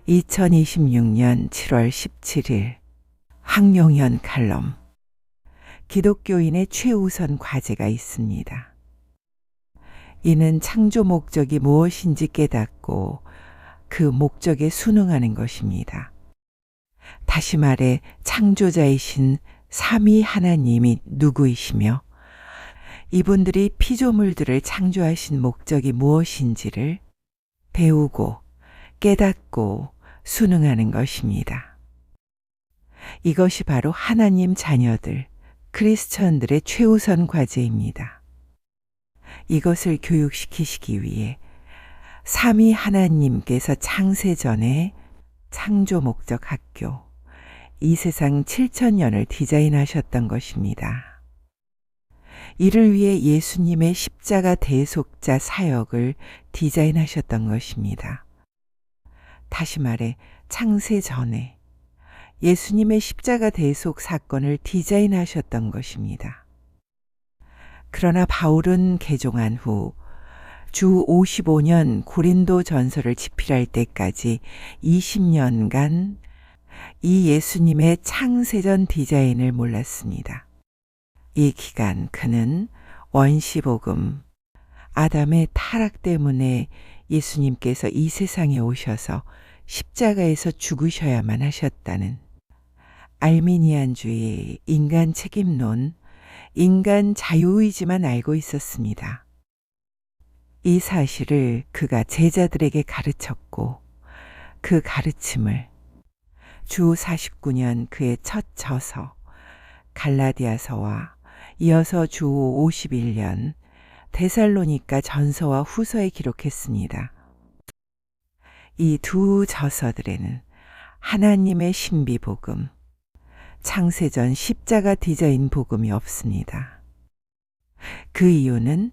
2026년 7월 17일 황용현 칼럼. 기독교인의 최우선 과제가 있습니다. 이는 창조 목적이 무엇인지 깨닫고 그 목적에 순응하는 것입니다. 다시 말해 창조자이신 삼위 하나님이 누구이시며 이분들이 피조물들을 창조하신 목적이 무엇인지를 배우고 깨닫고 순응하는 것입니다. 이것이 바로 하나님 자녀들, 크리스천들의 최우선 과제입니다. 이것을 교육시키시기 위해 삼위 하나님께서 창세전에 창조 목적 학교, 이 세상 7천년을 디자인하셨던 것입니다. 이를 위해 예수님의 십자가 대속자 사역을 디자인하셨던 것입니다. 다시 말해 창세 전에 예수님의 십자가 대속 사건을 디자인하셨던 것입니다. 그러나 바울은 개종한 후 주 55년 고린도 전서를 집필할 때까지 20년간 이 예수님의 창세전 디자인을 몰랐습니다. 이 기간 그는 원시복음, 아담의 타락 때문에 예수님께서 이 세상에 오셔서 십자가에서 죽으셔야만 하셨다는 알미니안주의 인간 책임론, 인간 자유의지만 알고 있었습니다. 이 사실을 그가 제자들에게 가르쳤고 그 가르침을 주 49년 그의 첫 저서 갈라디아서와 이어서 주 51년 데살로니가 전서와 후서에 기록했습니다. 이 두 저서들에는 하나님의 신비 복음, 창세전 십자가 디자인 복음이 없습니다. 그 이유는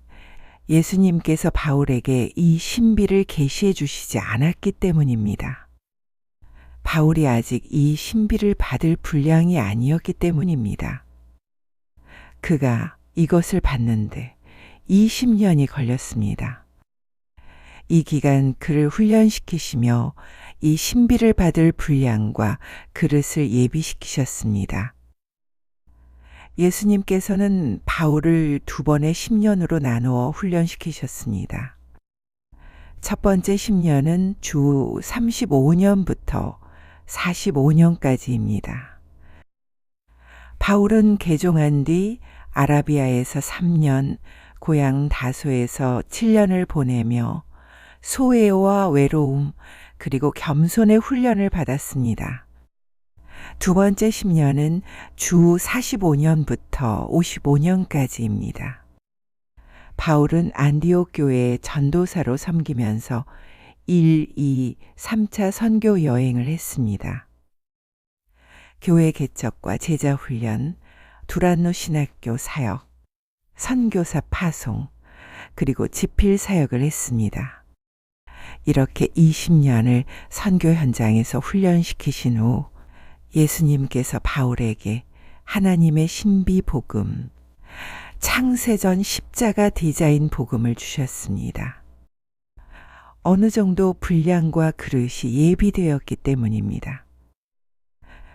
예수님께서 바울에게 이 신비를 계시해 주시지 않았기 때문입니다. 바울이 아직 이 신비를 받을 분량이 아니었기 때문입니다. 그가 이것을 받는데 20년이 걸렸습니다. 이 기간 그를 훈련시키시며 이 신비를 받을 분량과 그릇을 예비시키셨습니다. 예수님께서는 바울을 두 번의 10년으로 나누어 훈련시키셨습니다. 첫 번째 10년은 주 35년부터 45년까지입니다. 바울은 개종한 뒤 아라비아에서 3년, 고향 다소에서 7년을 보내며 소외와 외로움 그리고 겸손의 훈련을 받았습니다. 두 번째 10년은 주 45년부터 55년까지입니다. 바울은 안디옥 교회의 전도사로 섬기면서 1, 2, 3차 선교 여행을 했습니다. 교회 개척과 제자 훈련, 두란노 신학교 사역, 선교사 파송, 그리고 집필 사역을 했습니다. 이렇게 20년을 선교 현장에서 훈련시키신 후 예수님께서 바울에게 하나님의 신비 복음, 창세전 십자가 디자인 복음을 주셨습니다. 어느 정도 분량과 그릇이 예비되었기 때문입니다.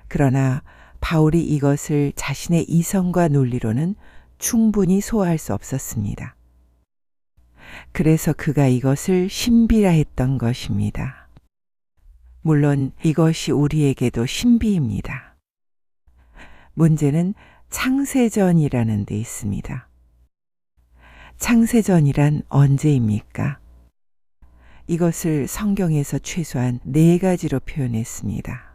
그러나 바울이 이것을 자신의 이성과 논리로는 충분히 소화할 수 없었습니다. 그래서 그가 이것을 신비라 했던 것입니다. 물론 이것이 우리에게도 신비입니다. 문제는 창세전이라는 데 있습니다. 창세전이란 언제입니까? 이것을 성경에서 최소한 4가지로 표현했습니다.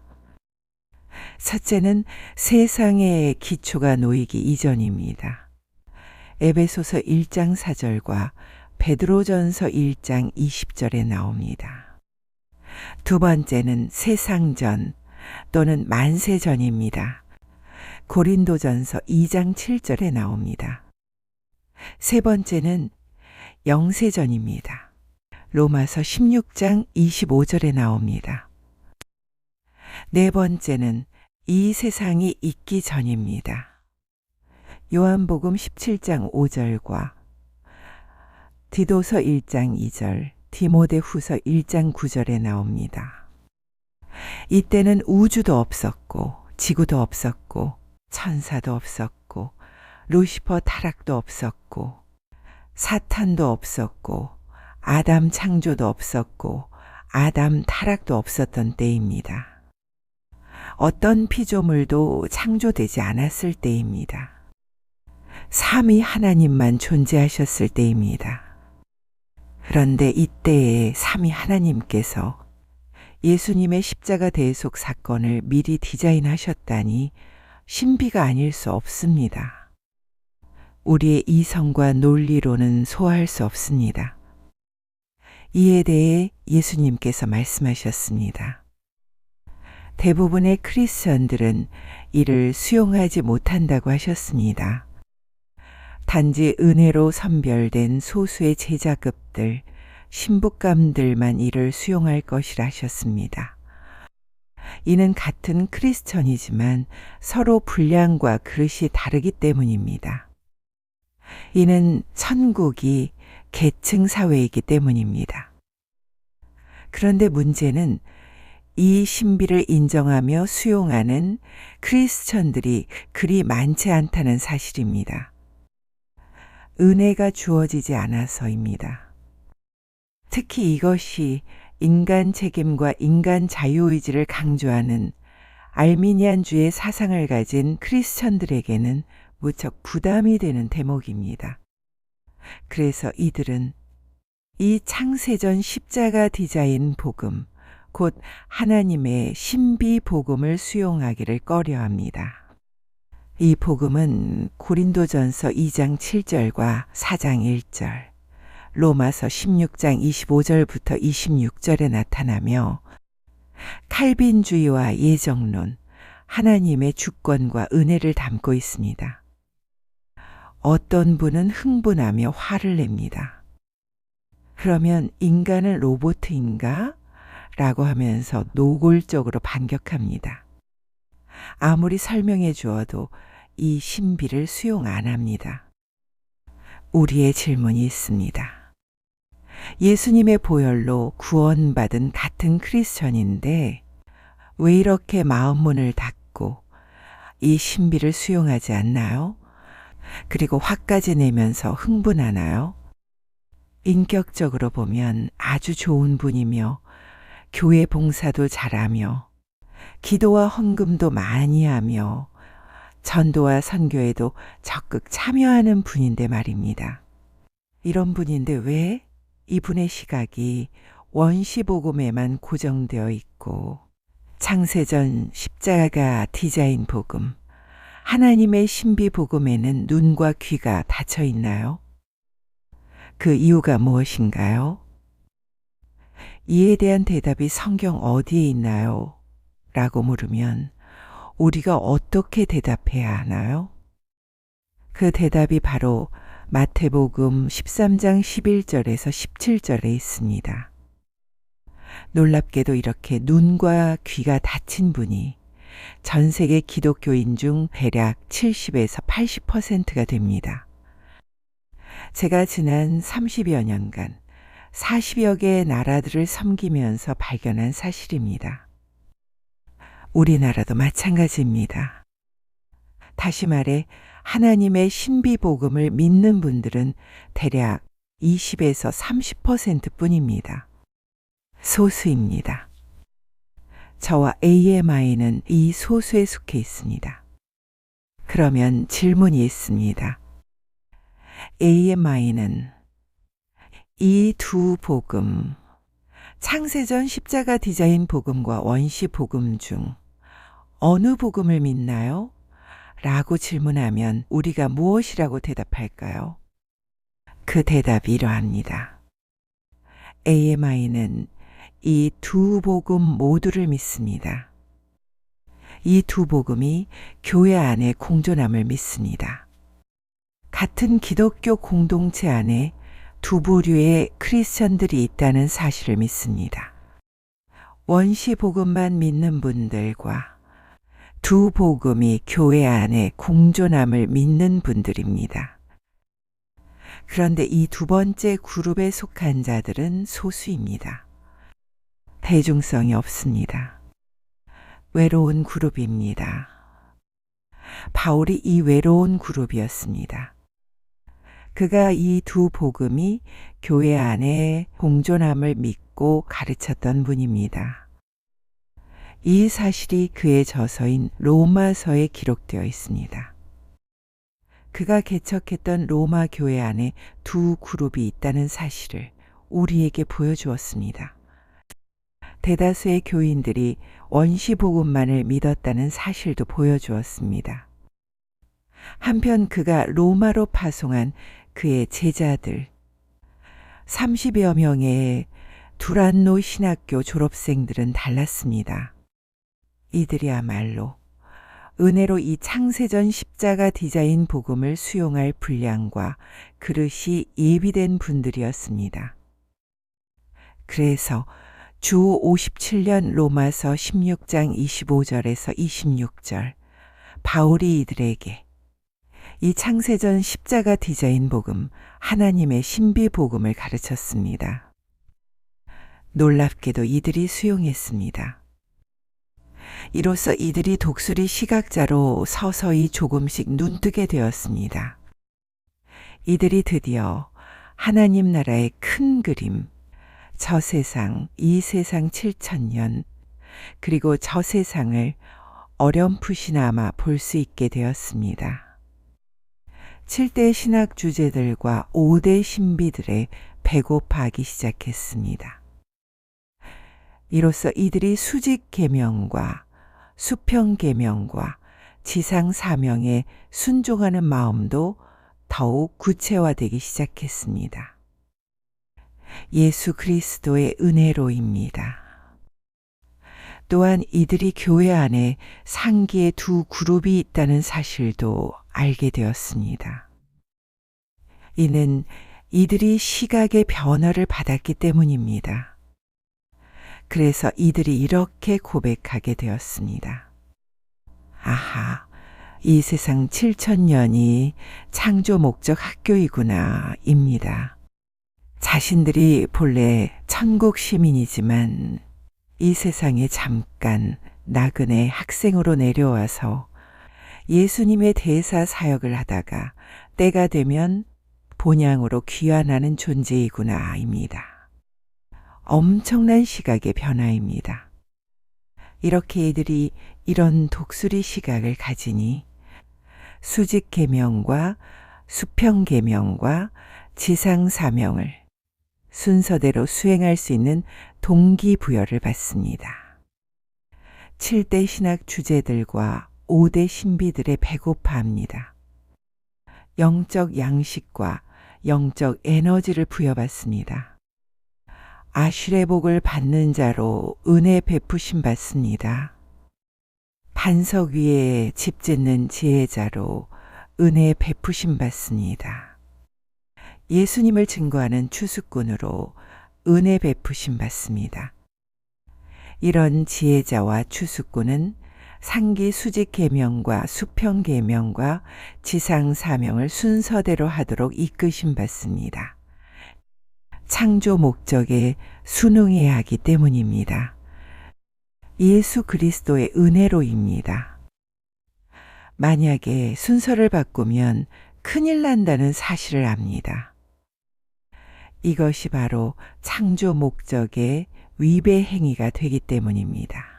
첫째는 세상의 기초가 놓이기 이전입니다. 에베소서 1장 4절과 베드로전서 1장 20절에 나옵니다. 두 번째는 세상전 또는 만세전입니다. 고린도전서 2장 7절에 나옵니다. 세 번째는 영세전입니다. 로마서 16장 25절에 나옵니다. 네 번째는 이 세상이 있기 전입니다. 요한복음 17장 5절과 디도서 1장 2절, 디모데후서 1장 9절에 나옵니다. 이때는 우주도 없었고 지구도 없었고 천사도 없었고 루시퍼 타락도 없었고 사탄도 없었고 아담 창조도 없었고 아담 타락도 없었던 때입니다. 어떤 피조물도 창조되지 않았을 때입니다. 삼위 하나님만 존재하셨을 때입니다. 그런데 이때에 삼위 하나님께서 예수님의 십자가 대속 사건을 미리 디자인하셨다니 신비가 아닐 수 없습니다. 우리의 이성과 논리로는 소화할 수 없습니다. 이에 대해 예수님께서 말씀하셨습니다. 대부분의 크리스천들은 이를 수용하지 못한다고 하셨습니다. 단지 은혜로 선별된 소수의 제자급들, 신부감들만 이를 수용할 것이라 하셨습니다. 이는 같은 크리스천이지만 서로 분량과 그릇이 다르기 때문입니다. 이는 천국이 계층 사회이기 때문입니다. 그런데 문제는 이 신비를 인정하며 수용하는 크리스천들이 그리 많지 않다는 사실입니다. 은혜가 주어지지 않아서입니다. 특히 이것이 인간 책임과 인간 자유의지를 강조하는 알미니안주의 사상을 가진 크리스천들에게는 무척 부담이 되는 대목입니다. 그래서 이들은 이 창세전 십자가 디자인 복음, 곧 하나님의 신비 복음을 수용하기를 꺼려합니다. 이 복음은 고린도전서 2장 7절과 4장 1절, 로마서 16장 25절부터 26절에 나타나며 칼빈주의와 예정론, 하나님의 주권과 은혜를 담고 있습니다. 어떤 분은 흥분하며 화를 냅니다. 그러면 인간은 로봇인가? 라고 하면서 노골적으로 반격합니다. 아무리 설명해 주어도 이 신비를 수용 안 합니다. 우리의 질문이 있습니다. 예수님의 보혈로 구원받은 같은 크리스천인데 왜 이렇게 마음문을 닫고 이 신비를 수용하지 않나요? 그리고 화까지 내면서 흥분하나요? 인격적으로 보면 아주 좋은 분이며 교회 봉사도 잘하며 기도와 헌금도 많이 하며 전도와 선교에도 적극 참여하는 분인데 말입니다. 이런 분인데 왜 이분의 시각이 원시복음에만 고정되어 있고 창세전 십자가 디자인 복음, 하나님의 신비 복음에는 눈과 귀가 닫혀 있나요? 그 이유가 무엇인가요? 이에 대한 대답이 성경 어디에 있나요? 라고 물으면 우리가 어떻게 대답해야 하나요? 그 대답이 바로 마태복음 13장 11절에서 17절에 있습니다. 놀랍게도 이렇게 눈과 귀가 닫힌 분이 전 세계 기독교인 중 대략 70에서 80%가 됩니다. 제가 지난 30여 년간 40여 개의 나라들을 섬기면서 발견한 사실입니다. 우리나라도 마찬가지입니다. 다시 말해 하나님의 신비 복음을 믿는 분들은 대략 20에서 30% 뿐입니다. 소수입니다. 저와 AMI는 이 소수에 속해 있습니다. 그러면 질문이 있습니다. AMI는 이 두 복음, 창세전 십자가 디자인 복음과 원시 복음 중 어느 복음을 믿나요? 라고 질문하면 우리가 무엇이라고 대답할까요? 그 대답이 이러합니다. AMI는 이 두 복음 모두를 믿습니다. 이 두 복음이 교회 안에 공존함을 믿습니다. 같은 기독교 공동체 안에 두 부류의 크리스천들이 있다는 사실을 믿습니다. 원시 복음만 믿는 분들과 두 복음이 교회 안에 공존함을 믿는 분들입니다. 그런데 이 두 번째 그룹에 속한 자들은 소수입니다. 대중성이 없습니다. 외로운 그룹입니다. 바울이 이 외로운 그룹이었습니다. 그가 이 두 복음이 교회 안에 공존함을 믿고 가르쳤던 분입니다. 이 사실이 그의 저서인 로마서에 기록되어 있습니다. 그가 개척했던 로마 교회 안에 두 그룹이 있다는 사실을 우리에게 보여주었습니다. 대다수의 교인들이 원시 복음만을 믿었다는 사실도 보여주었습니다. 한편 그가 로마로 파송한 그의 제자들 30여 명의 두란노 신학교 졸업생들은 달랐습니다. 이들이야말로 은혜로 이 창세전 십자가 디자인 복음을 수용할 분량과 그릇이 예비된 분들이었습니다. 그래서 주 57년 로마서 16장 25절에서 26절 바울이 이들에게 이 창세전 십자가 디자인 복음, 하나님의 신비 복음을 가르쳤습니다. 놀랍게도 이들이 수용했습니다. 이로써 이들이 독수리 시각자로 서서히 조금씩 눈뜨게 되었습니다. 이들이 드디어 하나님 나라의 큰 그림, 저 세상, 이 세상 7,000년, 그리고 저 세상을 어렴풋이나마 볼 수 있게 되었습니다. 7대 신학 주제들과 5대 신비들에 배고파하기 시작했습니다. 이로써 이들이 수직 계명과 수평 계명과 지상 사명에 순종하는 마음도 더욱 구체화되기 시작했습니다. 예수 그리스도의 은혜로입니다. 또한 이들이 교회 안에 상기의 두 그룹이 있다는 사실도 알게 되었습니다. 이는 이들이 시각의 변화를 받았기 때문입니다. 그래서 이들이 이렇게 고백하게 되었습니다. 아하, 이 세상 7,000년이 창조 목적 학교이구나 입니다. 자신들이 본래 천국 시민이지만 이 세상에 잠깐 나그네 학생으로 내려와서 예수님의 대사 사역을 하다가 때가 되면 본향으로 귀환하는 존재이구나 입니다. 엄청난 시각의 변화입니다. 이렇게 이들이 이런 독수리 시각을 가지니 수직 계명과 수평 계명과 지상 사명을 순서대로 수행할 수 있는 동기부여를 받습니다. 7대 신학 주제들과 5대 신비들의 배고파합니다. 영적 양식과 영적 에너지를 부여받습니다. 아슐의 복을 받는 자로 은혜 베푸심 받습니다. 반석 위에 집 짓는 지혜자로 은혜 베푸심 받습니다. 예수님을 증거하는 추수꾼으로 은혜 베푸심 받습니다. 이런 지혜자와 추수꾼은 상기 수직 계명과 수평 계명과 지상 사명을 순서대로 하도록 이끄심 받습니다. 창조 목적에 순응해야 하기 때문입니다. 예수 그리스도의 은혜로입니다. 만약에 순서를 바꾸면 큰일 난다는 사실을 압니다. 이것이 바로 창조 목적의 위배 행위가 되기 때문입니다.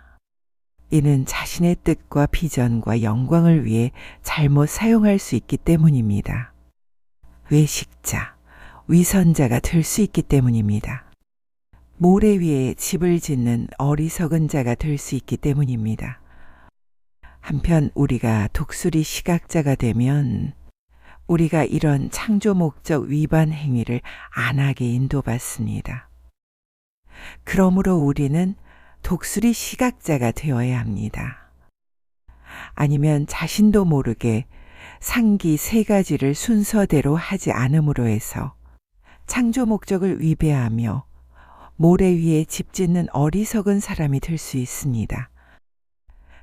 이는 자신의 뜻과 비전과 영광을 위해 잘못 사용할 수 있기 때문입니다. 외식자, 위선자가 될 수 있기 때문입니다. 모래 위에 집을 짓는 어리석은 자가 될 수 있기 때문입니다. 한편 우리가 독수리 시각자가 되면 우리가 이런 창조 목적 위반 행위를 안 하게 인도받습니다. 그러므로 우리는 독수리 시각자가 되어야 합니다. 아니면 자신도 모르게 상기 3가지를 순서대로 하지 않음으로 해서 창조 목적을 위배하며 모래 위에 집 짓는 어리석은 사람이 될 수 있습니다.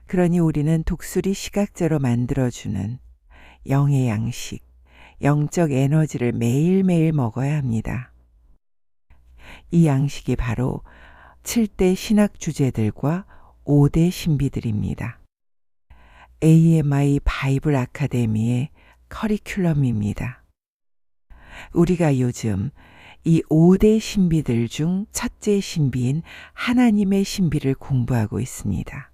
그러니 우리는 독수리 시각자로 만들어주는 영의 양식, 영적 에너지를 매일매일 먹어야 합니다. 이 양식이 바로 7대 신학 주제들과 5대 신비들입니다. AMI 바이블 아카데미의 커리큘럼입니다. 우리가 요즘 이 5대 신비들 중 첫째 신비인 하나님의 신비를 공부하고 있습니다.